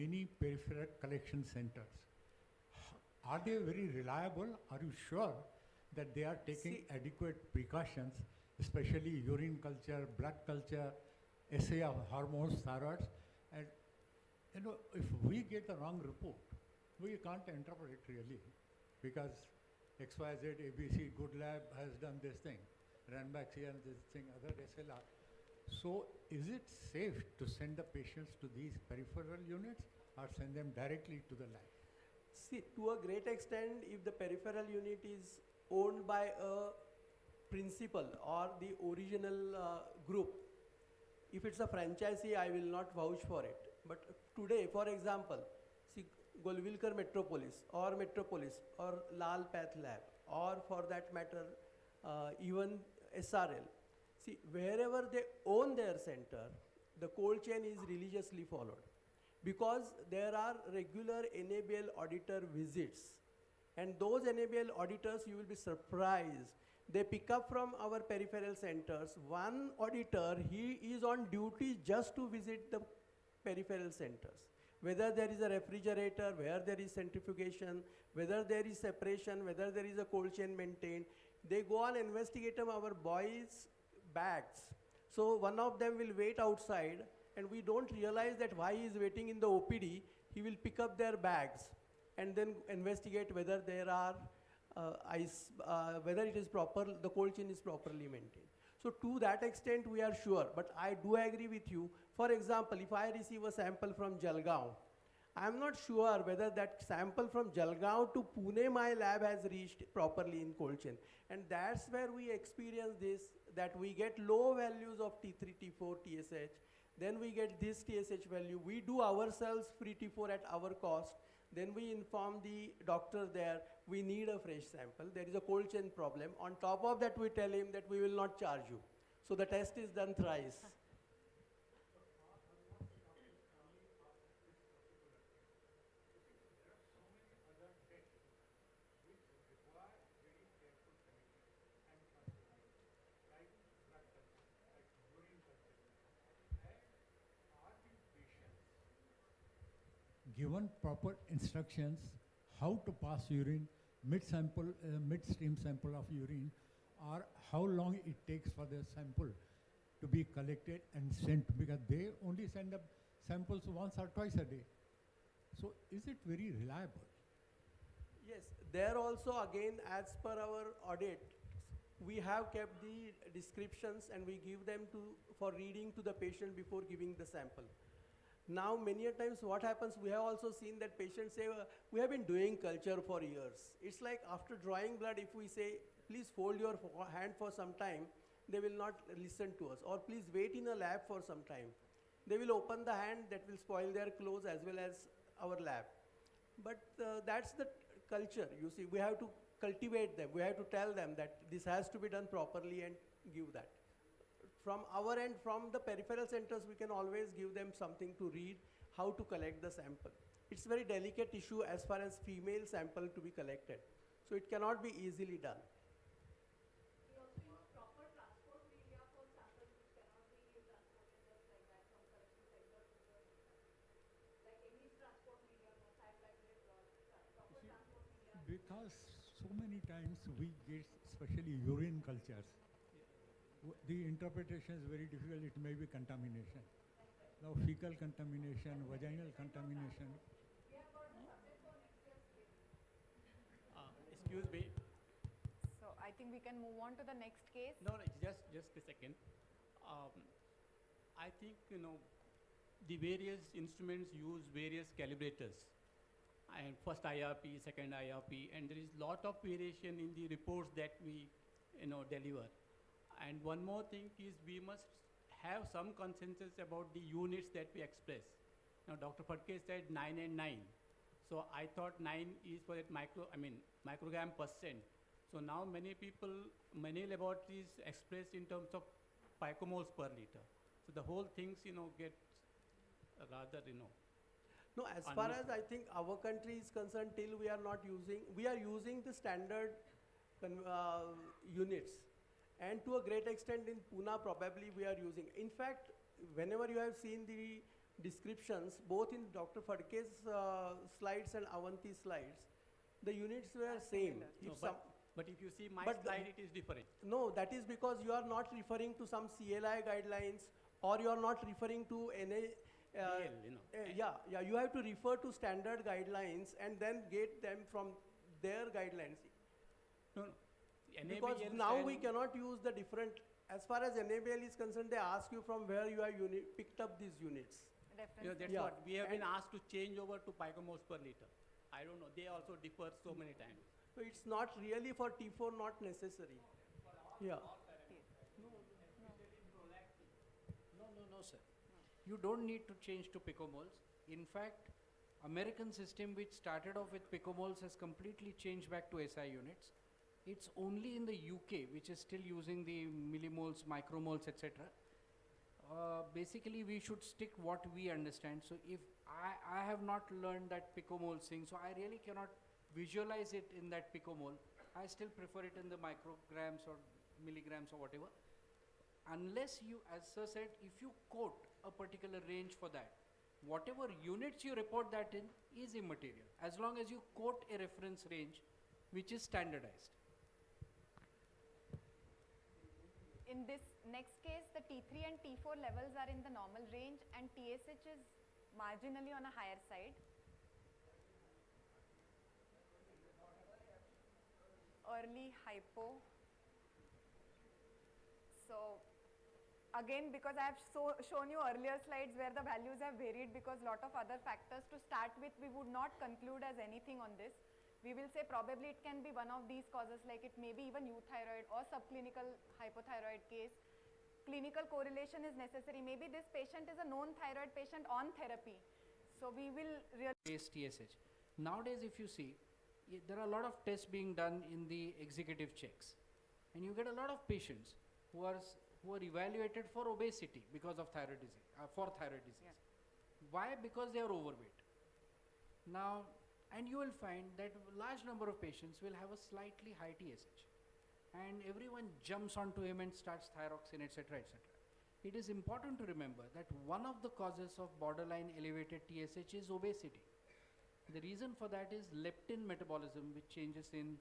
many peripheral collection centers. Are they very reliable? Are you sure that they are taking adequate precautions, especially urine culture, blood culture, assay of hormones, thyroids? And you know, if we get the wrong report, we can't interpret it really, because XYZ, ABC, Good Lab has done this thing, Ranbaxy and this thing, other SLR. So is it safe to send the patients to these peripheral units or send them directly to the lab? See, to a great extent, if the peripheral unit is owned by a principal or the original group, if it's a franchisee, I will not vouch for it. But today, for example, see, Golwilkar Metropolis or Lal Path Lab, or for that matter, even SRL. See, wherever they own their center, the cold chain is religiously followed, because there are regular NABL auditor visits, and those NABL auditors, you will be surprised, they pick up from our peripheral centers. One auditor, he is on duty just to visit the peripheral centers. Whether there is a refrigerator, where there is centrifugation, whether there is separation, whether there is a cold chain maintained, they go on investigate our boys' bags. So one of them will wait outside, and we don't realize that why he is waiting in the OPD. He will pick up their bags and then investigate whether there are whether it is proper, the cold chain is properly maintained. So to that extent, we are sure. But I do agree with you. For example, if I receive a sample from Jalgaon, I am not sure whether that sample from Jalgaon to Pune, my lab has reached properly in cold chain. And that's where we experience this, that we get low values of T3, T4, TSH. Then we get this TSH value. We do ourselves free T4 at our cost. Then we inform the doctor there, we need a fresh sample. There is a cold chain problem. On top of that, we tell him that we will not charge you. So the test is done thrice. Given proper instructions how to pass urine, mid-stream sample of urine, or how long it takes for the sample to be collected and sent, because they only send up samples once or twice a day. So is it very reliable? Yes, there also again, as per our audit, we have kept the descriptions and we give them for reading to the patient before giving the sample. Now, many a times what happens, we have also seen that patients say, we have been doing culture for years. It's like after drawing blood, if we say, please fold your hand for some time, they will not listen to us. Or please wait in a lab for some time. They will open the hand, that will spoil their clothes as well as our lab. But that's the culture, you see. We have to cultivate them. We have to tell them that this has to be done properly and give that. From our end, from the peripheral centers, we can always give them something to read, how to collect the sample. It's a very delicate issue as far as female sample to be collected. So it cannot be easily done. We also use proper transport media for samples which cannot be transported just like that from collection center to the like any transport media must have like proper transport media. Because so many times we get especially urine cultures. The interpretation is very difficult. It may be contamination. Now fecal contamination, vaginal contamination. Excuse me. So I think we can move on to the next case. No, just a second. I think, the various instruments use various calibrators. And first IRP, second IRP, and there is lot of variation in the reports that we, deliver. And one more thing is we must have some consensus about the units that we express. Now, Dr. Phadke said 9 and 9. So I thought 9 is for that microgram %. So now many laboratories express in terms of picomoles per liter. So the whole things, get rather, No, as far as I think our country is concerned, till we are using the standard units. And to a great extent in Pune, probably we are using. In fact, whenever you have seen the descriptions, both in Dr. Phadke's slides and Avanti's slides, the units were same. similar. If No, some, but if you see my But the- slide, it is different. no, that is because you are not referring to some CLI guidelines, or you are not referring to NA. DL, you know. Yeah, you have to refer to standard guidelines and then get them from their guidelines. No, no. Because NABL now we stand- cannot use the different, as far as NABL is concerned, they ask you from where you have picked up these units. You know, Reference. that's Yeah. what, we have been And- asked to change over to picomoles per liter. I don't know, they also differ so many times. So it's not really for T4, not necessary. Yeah. No, sir. You don't need to change to picomoles. In fact, American system which started off with picomoles has completely changed back to SI units. It's only in the UK which is still using the millimoles, micromoles, etc. Basically, we should stick what we understand. So if I have not learned that picomole thing, so I really cannot visualize it in that picomole. I still prefer it in the micrograms or milligrams or whatever. Unless you, as sir said, if you quote a particular range for that, whatever units you report that in is immaterial, as long as you quote a reference range which is standardized. In this next case, the T3 and T4 levels are in the normal range and TSH is marginally on a higher side. Early hypo. So again, because I have shown you earlier slides where the values have varied because lot of other factors, to start with we would not conclude as anything on this. We will say probably it can be one of these causes, like it may be even euthyroid or subclinical hypothyroid case. Clinical correlation is necessary. Maybe this patient is a known thyroid patient on therapy. So we will really Base TSH. Nowadays, if you see, there are a lot of tests being done in the executive checks, and you get a lot of patients who are evaluated for obesity because of thyroid disease, for thyroid disease. Why? Because they are overweight. Now, and you will find that a large number of patients will have a slightly high TSH, and everyone jumps onto him and starts thyroxine, etc., etc. It is important to remember that one of the causes of borderline elevated TSH is obesity. The reason for that is leptin metabolism, which changes in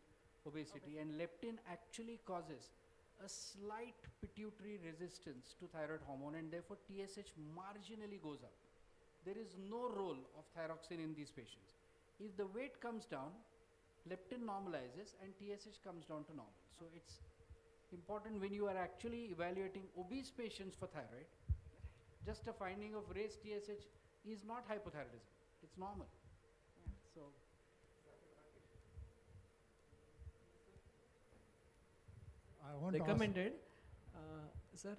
obesity, and leptin actually causes a slight pituitary resistance to thyroid hormone, and therefore TSH marginally goes up. There is no role of thyroxine in these patients. If the weight comes down, leptin normalizes and TSH comes down to normal. So it's important when you are actually evaluating obese patients for thyroid, just a finding of raised TSH is not hypothyroidism, it's normal. So I want to ask, recommended, sir,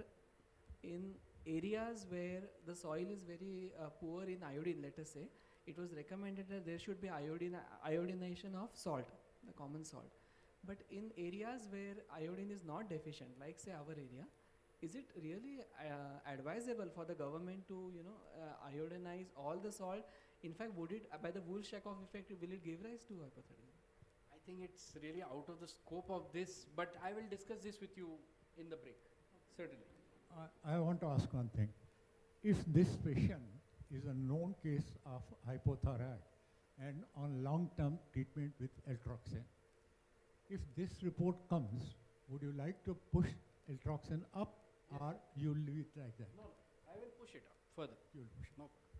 in areas where the soil is very poor in iodine, let us say, it was recommended that there should be iodination of salt, the common salt. But in areas where iodine is not deficient, like say our area, is it really advisable for the government to, iodinize all the salt? In fact, would it, by the Wool-Shakov effect, will it give rise to hypothyroidism? I think it's really out of the scope of this, but I will discuss this with you in the break, certainly. I want to ask one thing. If this patient is a known case of hypothyroid and on long-term treatment with eltroxin, if this report comes, would you like to push eltroxin up, or you leave it like that? No, I will push it up further. You'll push it. No problem.